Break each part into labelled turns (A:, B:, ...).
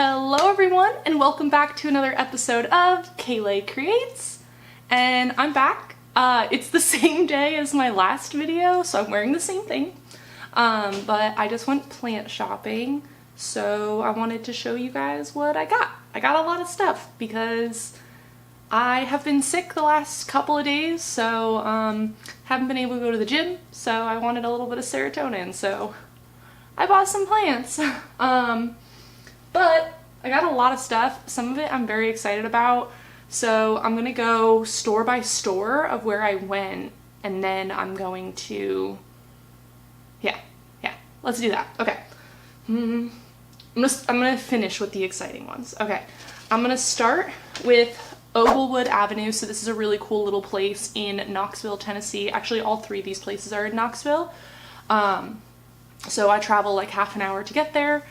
A: Hello everyone and welcome back to another episode of Kayleigh Creates, and I'm back. It's the same day as my last video, so I'm wearing the same thing, but I just went plant shopping, so I wanted to show you guys what I got. I got a lot of stuff because I have been sick the last couple of days, so haven't been able to go to the gym, so I wanted a little bit of serotonin, so I bought some plants. But I got a lot of stuff. Some of it I'm very excited about, so I'm gonna go store by store of where I went, and then I'm going to, yeah, let's do that. Okay. I'm gonna finish with the exciting ones. Okay, I'm gonna start with Oglewood Avenue. So this is a really cool little place in Knoxville, Tennessee. Actually, all three of these places are in Knoxville. So I travel like half an hour to get there.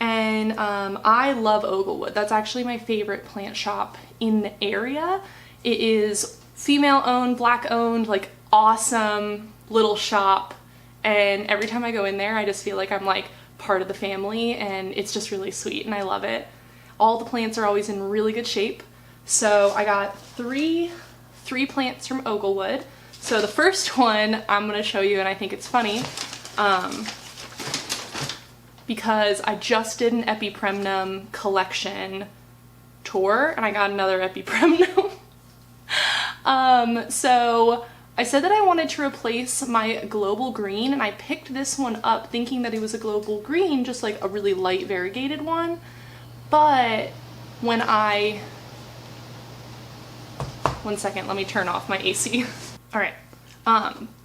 A: And I love Oglewood. That's actually my favorite plant shop in the area. It is female owned, black owned, like awesome little shop. And every time I go in there, I just feel like I'm like part of the family, and it's just really sweet and I love it. All the plants are always in really good shape. So I got three plants from Oglewood. So the first one I'm gonna show you, and I think it's funny, because I just did an epipremnum collection tour and I got another epipremnum. So I said that I wanted to replace my global green, and I picked this one up thinking that it was a global green, just like a really light variegated one. But when one second, let me turn off my AC. All right.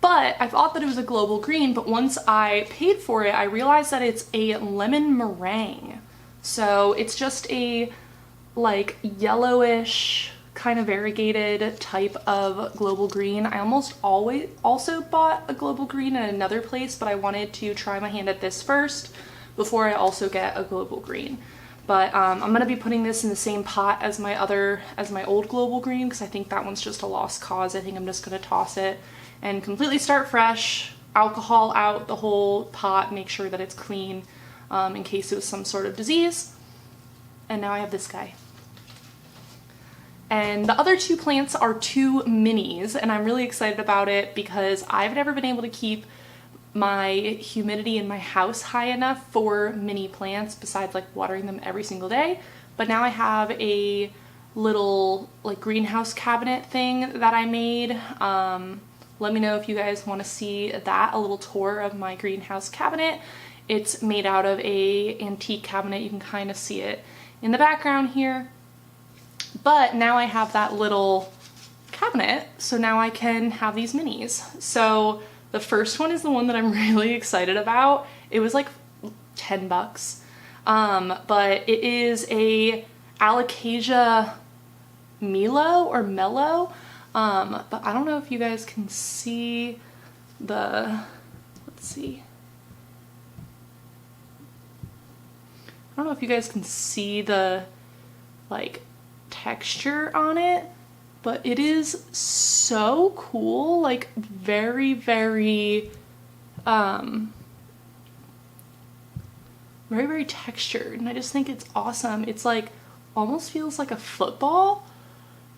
A: But I thought that it was a global green, but once I paid for it, I realized that it's a lemon meringue. So it's just a like yellowish kind of variegated type of global green. I almost always also bought a global green at another place, but I wanted to try my hand at this first before I also get a global green. But I'm gonna be putting this in the same pot as my old global green, because I think that one's just a lost cause. I think I'm just gonna toss it and completely start fresh, alcohol out the whole pot, make sure that it's clean in case it was some sort of disease. And now I have this guy. And the other two plants are two minis, and I'm really excited about it because I've never been able to keep my humidity in my house high enough for mini plants, besides like watering them every single day. But now I have a little like greenhouse cabinet thing that I made. Let me know if you guys want to see that, a little tour of my greenhouse cabinet. It's made out of a antique cabinet. You can kind of see it in the background here. But now I have that little cabinet, so now I can have these minis. So the first one is the one that I'm really excited about. It was like 10 bucks. But it is a Alocasia Milo or Mellow. But I don't know if you guys can see the, let's see. I don't know if you guys can see the like texture on it, but it is so cool, like very, very, very, very textured, and I just think it's awesome. It's like, almost feels like a football,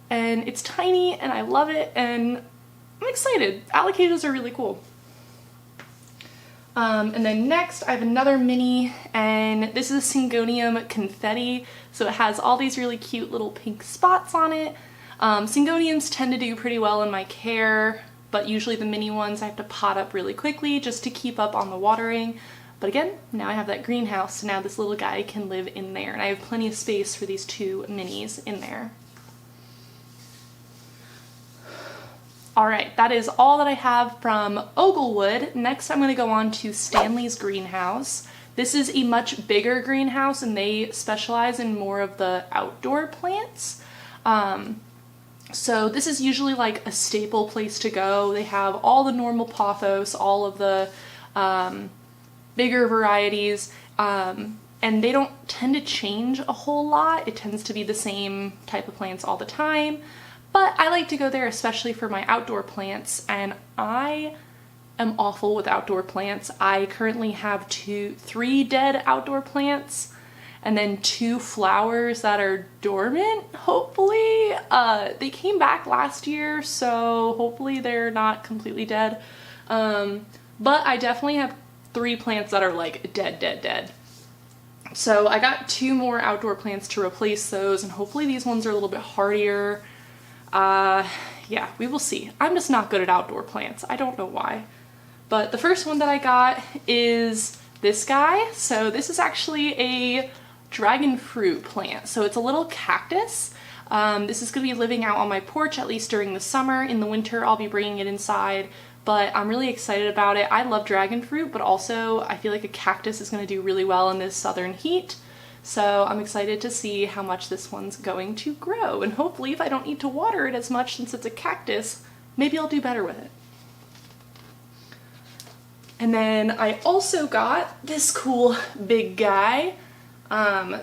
A: and it's tiny, and I love it, and I'm excited. Alocasias are really cool. And then next I have another mini, and this is a Syngonium confetti, so it has all these really cute little pink spots on it. Syngoniums tend to do pretty well in my care, but usually the mini ones I have to pot up really quickly just to keep up on the watering. But again, now I have that greenhouse, so now this little guy can live in there, and I have plenty of space for these two minis in there. Alright, that is all that I have from Oglewood. Next I'm going to go on to Stanley's Greenhouse. This is a much bigger greenhouse, and they specialize in more of the outdoor plants. So this is usually like a staple place to go. They have all the normal pothos, all of the bigger varieties, and they don't tend to change a whole lot. It tends to be the same type of plants all the time. But I like to go there especially for my outdoor plants, and I am awful with outdoor plants. I currently have 3 dead outdoor plants, and then 2 flowers that are dormant, hopefully. They came back last year, so hopefully they're not completely dead. But I definitely have 3 plants that are like dead. So I got 2 more outdoor plants to replace those, and hopefully these ones are a little bit hardier. Yeah, we will see. I'm just not good at outdoor plants. I don't know why. But the first one that I got is this guy. So this is actually a dragon fruit plant. So it's a little cactus. This is going to be living out on my porch, at least during the summer. In the winter, I'll be bringing it inside. But I'm really excited about it. I love dragon fruit, but also I feel like a cactus is going to do really well in this southern heat. So I'm excited to see how much this one's going to grow. And hopefully if I don't need to water it as much since it's a cactus, maybe I'll do better with it. And then I also got this cool big guy.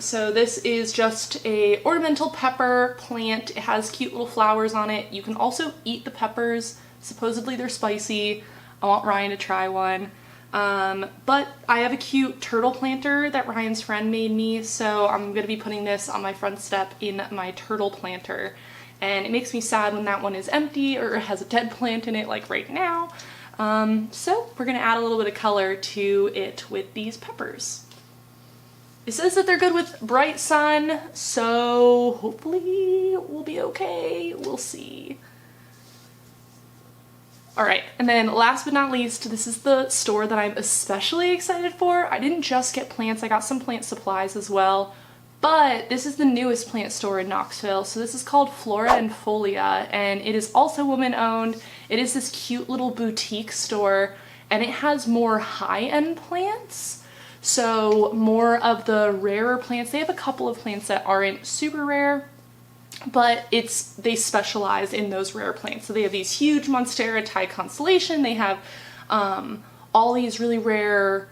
A: So this is just a ornamental pepper plant. It has cute little flowers on it. You can also eat the peppers. Supposedly they're spicy. I want Ryan to try one. But I have a cute turtle planter that Ryan's friend made me, so I'm going to be putting this on my front step in my turtle planter. And it makes me sad when that one is empty or has a dead plant in it, like right now. So we're going to add a little bit of color to it with these peppers. It says that they're good with bright sun, so hopefully we'll be okay. We'll see. Alright, and then last but not least, this is the store that I'm especially excited for. I didn't just get plants, I got some plant supplies as well. But this is the newest plant store in Knoxville. So this is called Flora and Folia, and it is also woman-owned. It is this cute little boutique store, and it has more high-end plants. So more of the rarer plants. They have a couple of plants that aren't super rare, but they specialize in those rare plants. So they have these huge Monstera Thai constellation. They have all these really rare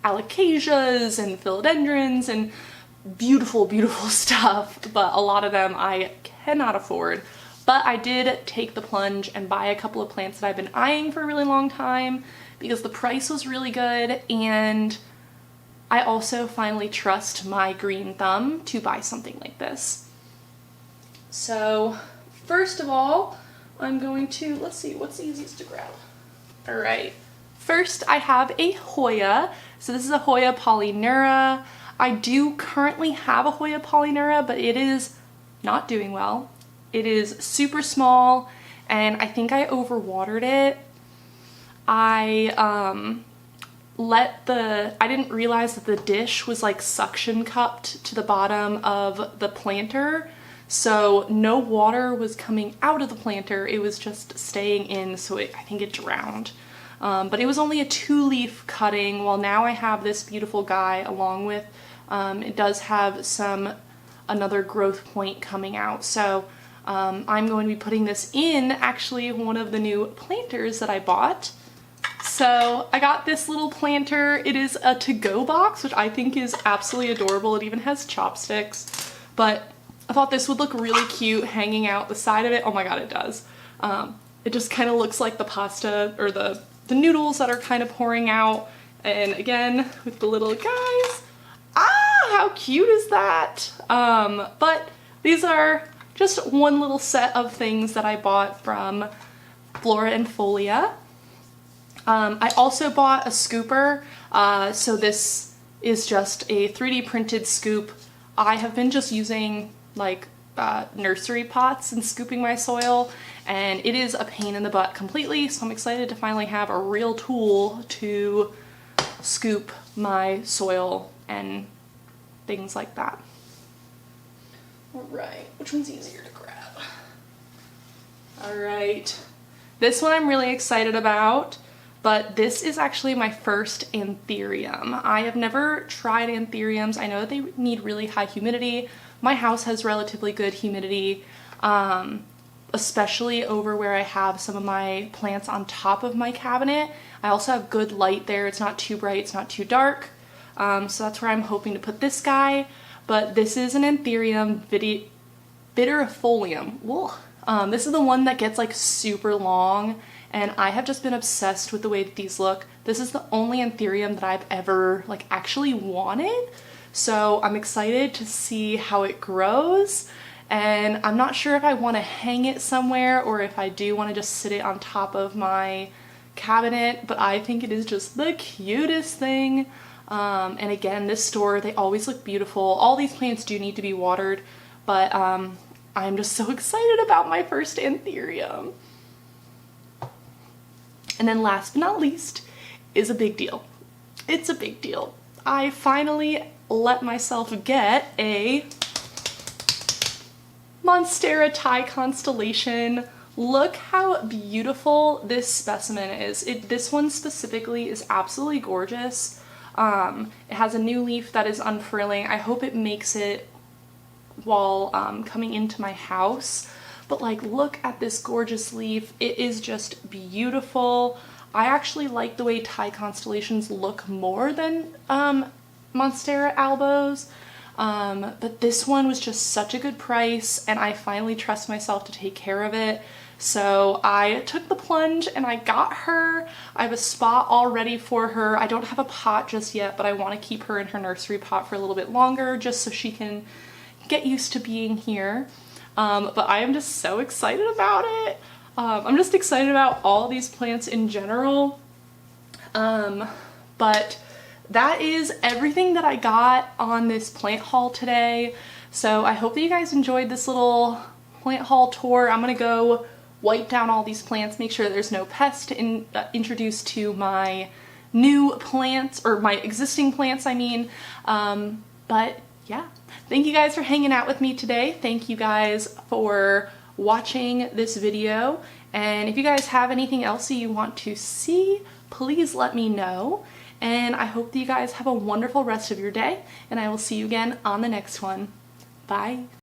A: alocasias and philodendrons and beautiful, beautiful stuff, but a lot of them I cannot afford. But I did take the plunge and buy a couple of plants that I've been eyeing for a really long time because the price was really good, and I also finally trust my green thumb to buy something like this. So first of all, I'm going to, let's see, what's easiest to grab? All right, first I have a Hoya. So this is a Hoya polyneura. I do currently have a Hoya polyneura, but it is not doing well. It is super small, and I think I overwatered it. I didn't realize that the dish was like suction cupped to the bottom of the planter, so no water was coming out of the planter, it was just staying in, so I think it drowned. But it was only a 2-leaf cutting. Well, now I have this beautiful guy along with, it does have another growth point coming out, so I'm going to be putting this in actually one of the new planters that I bought. So I got this little planter. It is a to-go box, which I think is absolutely adorable. It even has chopsticks, but I thought this would look really cute hanging out the side of it. Oh my god, it does. It just kind of looks like the pasta or the noodles that are kind of pouring out. And again, with the little guys. Ah, how cute is that? But these are just one little set of things that I bought from Flora and Folia. I also bought a scooper, so this is just a 3D printed scoop. I have been just using like nursery pots and scooping my soil, and it is a pain in the butt completely, so I'm excited to finally have a real tool to scoop my soil and things like that. Alright, which one's easier to grab? Alright, this one I'm really excited about. But this is actually my first anthurium. I have never tried anthuriums. I know that they need really high humidity. My house has relatively good humidity, especially over where I have some of my plants on top of my cabinet. I also have good light there. It's not too bright, it's not too dark. So that's where I'm hoping to put this guy. But this is an anthurium bitter folium. Whoa. This is the one that gets like super long, and I have just been obsessed with the way that these look. This is the only anthurium that I've ever like actually wanted, so I'm excited to see how it grows. And I'm not sure if I want to hang it somewhere or if I do want to just sit it on top of my cabinet, but I think it is just the cutest thing. And again, this store, they always look beautiful. All these plants do need to be watered, but I'm just so excited about my first anthurium. And then last but not least is a big deal. It's a big deal. I finally let myself get a Monstera Thai constellation. Look how beautiful this specimen is. This one specifically is absolutely gorgeous. It has a new leaf that is unfurling. I hope it makes it while coming into my house. But like, look at this gorgeous leaf. It is just beautiful. I actually like the way Thai constellations look more than Monstera albos. But this one was just such a good price, and I finally trust myself to take care of it. So I took the plunge and I got her. I have a spot all ready for her. I don't have a pot just yet, but I want to keep her in her nursery pot for a little bit longer just so she can get used to being here. But I am just so excited about it. I'm just excited about all these plants in general. But that is everything that I got on this plant haul today. So I hope that you guys enjoyed this little plant haul tour. I'm gonna go wipe down all these plants, make sure there's no pests to introduce to my new plants, or my existing plants, I mean. But yeah, thank you guys for hanging out with me today. Thank you guys for watching this video. And if you guys have anything else that you want to see, please let me know. And I hope that you guys have a wonderful rest of your day, and I will see you again on the next one. Bye.